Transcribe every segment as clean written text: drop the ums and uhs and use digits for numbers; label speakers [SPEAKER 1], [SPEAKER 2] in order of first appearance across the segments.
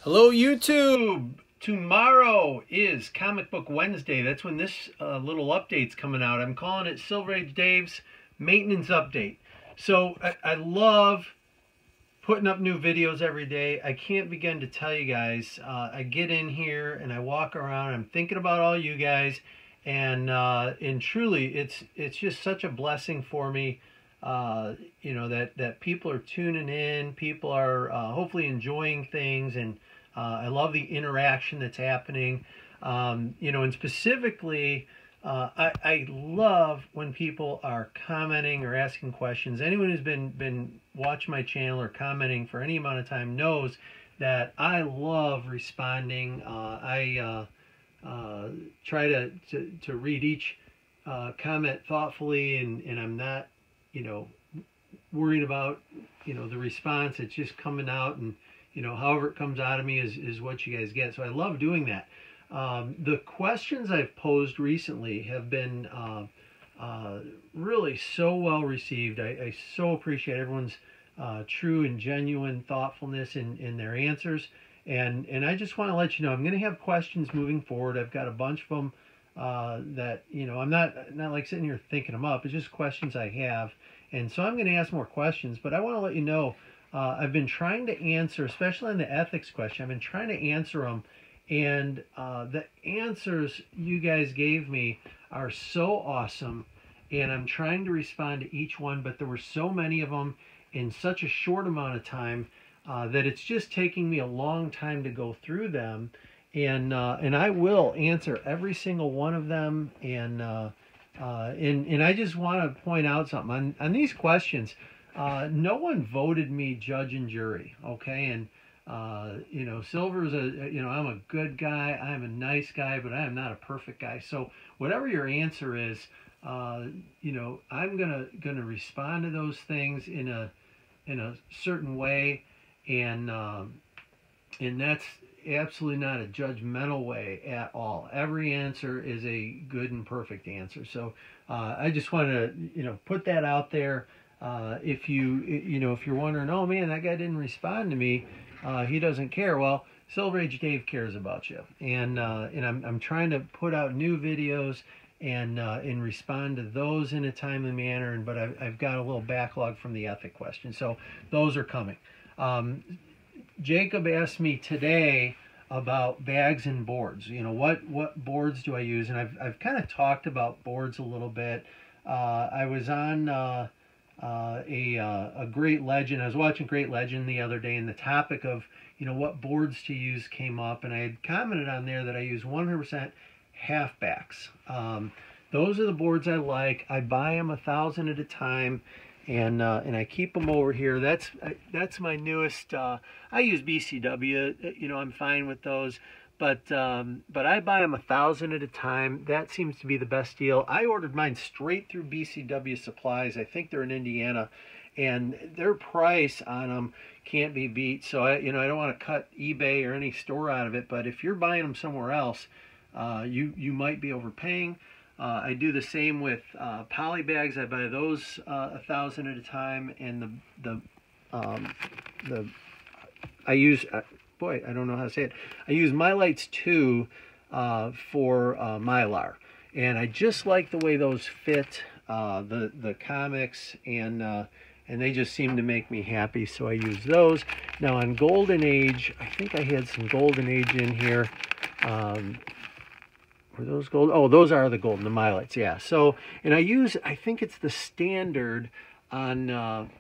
[SPEAKER 1] Hello YouTube! Tomorrow is Comic Book Wednesday. That's when this little update's coming out. I'm calling it Silver Age Dave's Maintenance Update. So I love putting up new videos every day. I can't begin to tell you guys. I get in here and I walk around. I'm thinking about all you guys, and truly, it's just such a blessing for me. You know, that people are tuning in. People are hopefully enjoying things, and I love the interaction that's happening. You know, and specifically, I love when people are commenting or asking questions. Anyone who's been watching my channel or commenting for any amount of time knows that I love responding. I try to read each comment thoughtfully, and I'm not, you know, worried about, you know, the response. It's just coming out, and you know, however it comes out of me is what you guys get. So I love doing that. The questions I've posed recently have been really so well received. I so appreciate everyone's true and genuine thoughtfulness in their answers. And I just want to let you know, I'm going to have questions moving forward. I've got a bunch of them that, you know, I'm not like sitting here thinking them up. It's just questions I have. And so I'm going to ask more questions, but I want to let you know, I've been trying to answer, especially on the ethics question, I've been trying to answer them, and the answers you guys gave me are so awesome, and I'm trying to respond to each one, but there were so many of them in such a short amount of time that it's just taking me a long time to go through them, and I will answer every single one of them, and I just want to point out something on these questions. No one voted me judge and jury, okay? And, you know, Silver's you know, I'm a good guy, I'm a nice guy, but I am not a perfect guy. So whatever your answer is, you know, I'm gonna respond to those things in a certain way, and that's absolutely not a judgmental way at all. Every answer is a good and perfect answer. So I just want to, you know, put that out there. If you're wondering, oh man, that guy didn't respond to me, he doesn't care. Well, Silver Age Dave cares about you, and I'm trying to put out new videos and respond to those in a timely manner. But I've got a little backlog from the ethic question, so those are coming. Jacob asked me today about bags and boards. You know, what boards do I use? And I've kind of talked about boards a little bit. I was on a Great Legend. I was watching Great Legend the other day, and the topic of, you know, what boards to use came up, and I had commented on there that I use 100% halfbacks. Those are the boards I like. I buy them 1,000 at a time, and I keep them over here. That's my newest. I use BCW. You know, I'm fine with those. But I buy them 1,000 at a time. That seems to be the best deal. I ordered mine straight through BCW Supplies. I think they're in Indiana, and their price on them can't be beat. So I don't want to cut eBay or any store out of it. But if you're buying them somewhere else, you might be overpaying. I do the same with poly bags. I buy those 1,000 at a time, and I use. Boy, I don't know how to say it. I use MyLights 2 for Mylar, and I just like the way those fit the comics, and they just seem to make me happy, so I use those. Now on Golden Age, I think I had some Golden Age in here. Were those gold? Oh, those are the golden, the MyLights, yeah. So, and I think it's the standard on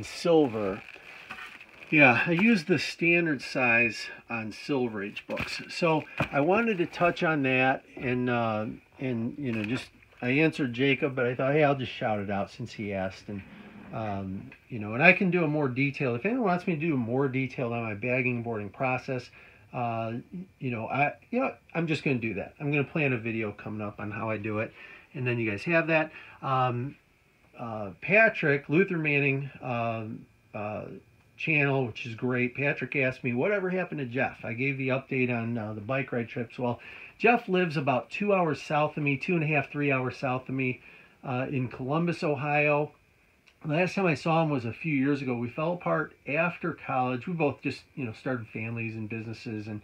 [SPEAKER 1] silver. Yeah, I use the standard size on Silver Age books. So I wanted to touch on that, and you know, just I answered Jacob, but I thought, hey, I'll just shout it out since he asked, and you know, and I can do a more detailed. If anyone wants me to do a more detailed on my bagging and boarding process, you know, I'm just going to do that. I'm going to plan a video coming up on how I do it, and then you guys have that. Patrick Luther Manning channel, which is great. Patrick asked me whatever happened to Jeff. I gave the update on the bike ride trips. Well, Jeff lives about 2 hours south of me, 2.5, 3 hours south of me, in Columbus, Ohio. Last time I saw him was a few years ago. We fell apart after college. We both just, started families and businesses, and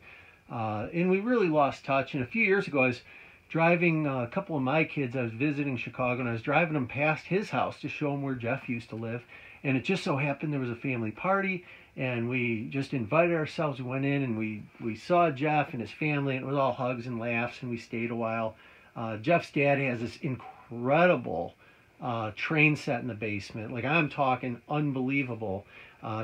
[SPEAKER 1] we really lost touch. And a few years ago, I was driving a couple of my kids. I was visiting Chicago, and I was driving them past his house to show them where Jeff used to live. And it just so happened there was a family party, and we just invited ourselves. We went in, and we saw Jeff and his family, and it was all hugs and laughs, and we stayed a while. Jeff's dad has this incredible train set in the basement. Like, I'm talking unbelievable.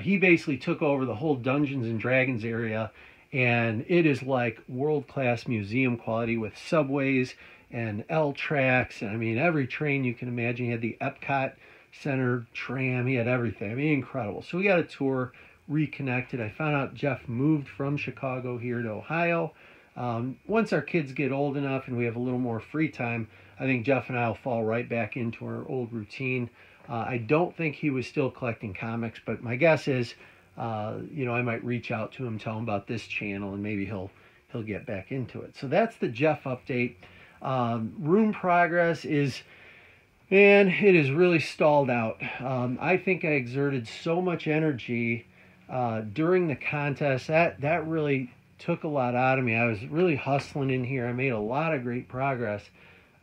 [SPEAKER 1] He basically took over the whole Dungeons and Dragons area, and it is like world-class museum quality with subways and L tracks, and I mean every train you can imagine. He had the Epcot Center tram. He had everything. I mean, incredible. So we got a tour, reconnected. I found out Jeff moved from Chicago here to Ohio. Once our kids get old enough and we have a little more free time, I think Jeff and I will fall right back into our old routine. I don't think he was still collecting comics, but my guess is, I might reach out to him, tell him about this channel, and maybe he'll get back into it. So that's the Jeff update. Room progress is, man, it is really stalled out. I think I exerted so much energy during the contest that really took a lot out of me. I was really hustling in here. I made a lot of great progress.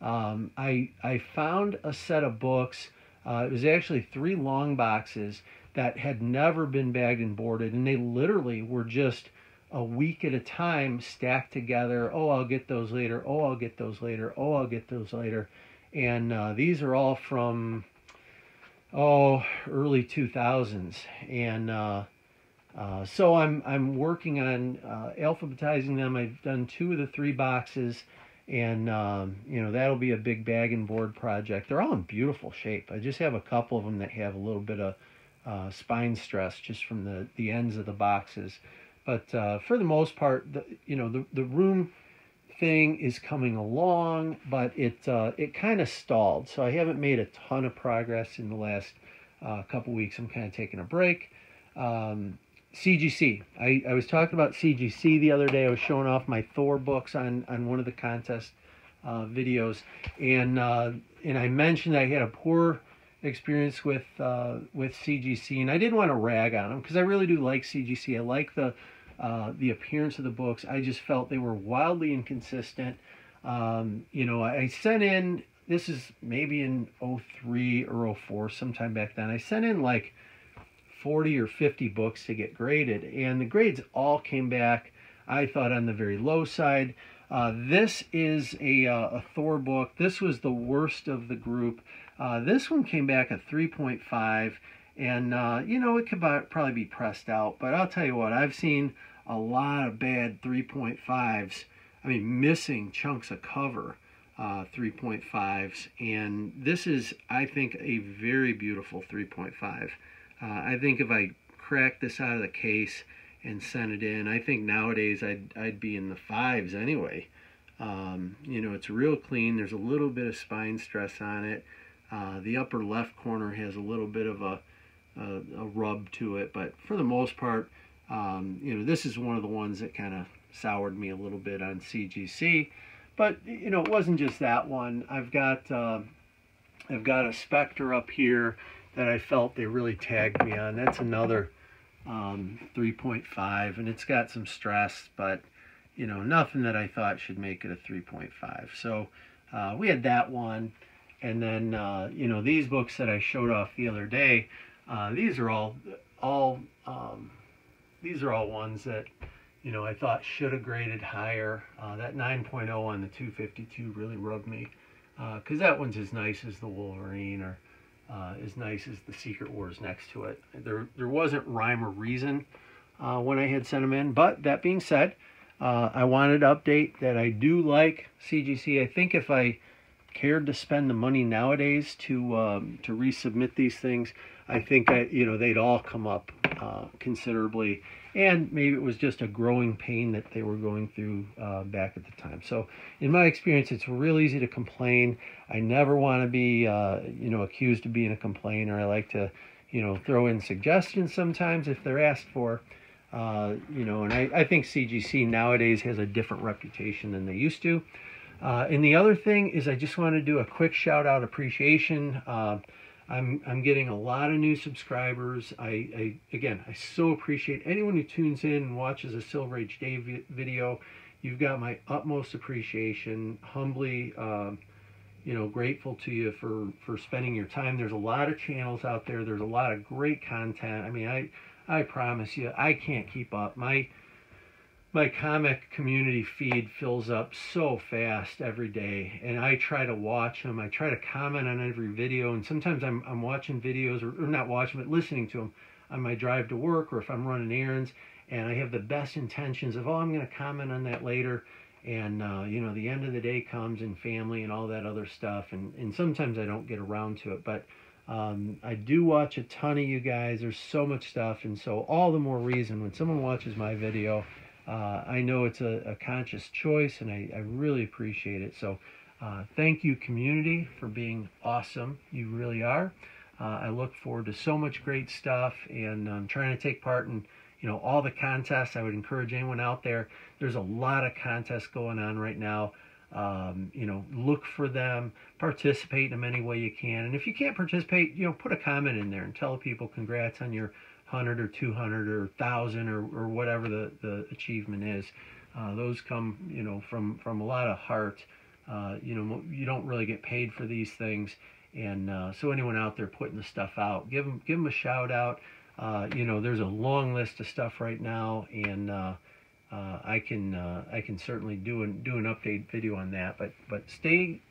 [SPEAKER 1] I found a set of books. It was actually 3 long boxes that had never been bagged and boarded, and they literally were just a week at a time stacked together. Oh, I'll get those later. Oh, I'll get those later. Oh, I'll get those later. And these are all from early 2000s, and so I'm working on alphabetizing them. I've done 2 of the 3 boxes. And, that'll be a big bag and board project. They're all in beautiful shape. I just have a couple of them that have a little bit of spine stress just from the ends of the boxes. But for the most part, the room thing is coming along, but it kind of stalled. So I haven't made a ton of progress in the last couple weeks. I'm kind of taking a break. CGC. I was talking about CGC the other day. I was showing off my Thor books on one of the contest videos, and I mentioned I had a poor experience with CGC, and I didn't want to rag on them because I really do like CGC. I like the appearance of the books. I just felt they were wildly inconsistent. I sent in, this is maybe in 03 or 04, sometime back then. I sent in like 40 or 50 books to get graded, and the grades all came back, I thought, on the very low side. This is a Thor book. This was the worst of the group. This one came back a 3.5, and it could probably be pressed out, but I'll tell you what, I've seen a lot of bad 3.5s. I mean, missing chunks of cover 3.5s, and this is, I think, a very beautiful 3.5. I think if I cracked this out of the case and sent it in, I think nowadays I'd be in the 5s anyway. It's real clean. There's a little bit of spine stress on it. The upper left corner has a little bit of a rub to it, but for the most part, this is one of the ones that kind of soured me a little bit on CGC. But it wasn't just that one. I've got a Spectre up here that I felt they really tagged me on. That's another 3.5, and it's got some stress, but nothing that I thought should make it a 3.5. So we had that one, and then these books that I showed off the other day. These are all ones that I thought should have graded higher. That 9.0 on the 252 really rubbed me, because that one's as nice as the Wolverine, or as nice as the Secret Wars next to it. There wasn't rhyme or reason when I had sent them in. But that being said, I wanted to update that I do like CGC. I think if I cared to spend the money nowadays to resubmit these things, I think they'd all come up considerably. And maybe it was just a growing pain that they were going through back at the time. So in my experience, it's real easy to complain. I never want to be, accused of being a complainer. I like to, throw in suggestions sometimes if they're asked for. And I think CGC nowadays has a different reputation than they used to. And the other thing is I just want to do a quick shout out appreciation. I'm getting a lot of new subscribers. Again, I so appreciate anyone who tunes in and watches a Silver Age Dave video. You've got my utmost appreciation. Humbly, grateful to you for spending your time. There's a lot of channels out there. There's a lot of great content. I mean, I promise you, I can't keep up. My comic community feed fills up so fast every day, and I try to watch them. I try to comment on every video, and sometimes I'm watching videos, or not watching, but listening to them on my drive to work, or if I'm running errands, and I have the best intentions of, oh, I'm going to comment on that later, and the end of the day comes, and family and all that other stuff, and sometimes I don't get around to it, but I do watch a ton of you guys. There's so much stuff, and so all the more reason when someone watches my video, I know it's a conscious choice, and I really appreciate it. So thank you, community, for being awesome. You really are. I look forward to so much great stuff, and I'm trying to take part in all the contests. I would encourage anyone out there. There's a lot of contests going on right now. Look for them, participate in them any way you can. And if you can't participate, put a comment in there and tell people congrats on your 100 or 200 or 1,000 or whatever the achievement is. Those come, from a lot of heart. You don't really get paid for these things. And so anyone out there putting the stuff out, give them a shout out. There's a long list of stuff right now, and I can certainly do an update video on that. But stay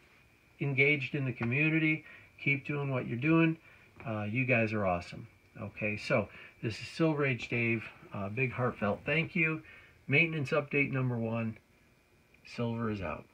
[SPEAKER 1] engaged in the community. Keep doing what you're doing. You guys are awesome. Okay, so this is Silver Age Dave. Big heartfelt thank you. Maintenance update number 1. Silver is out.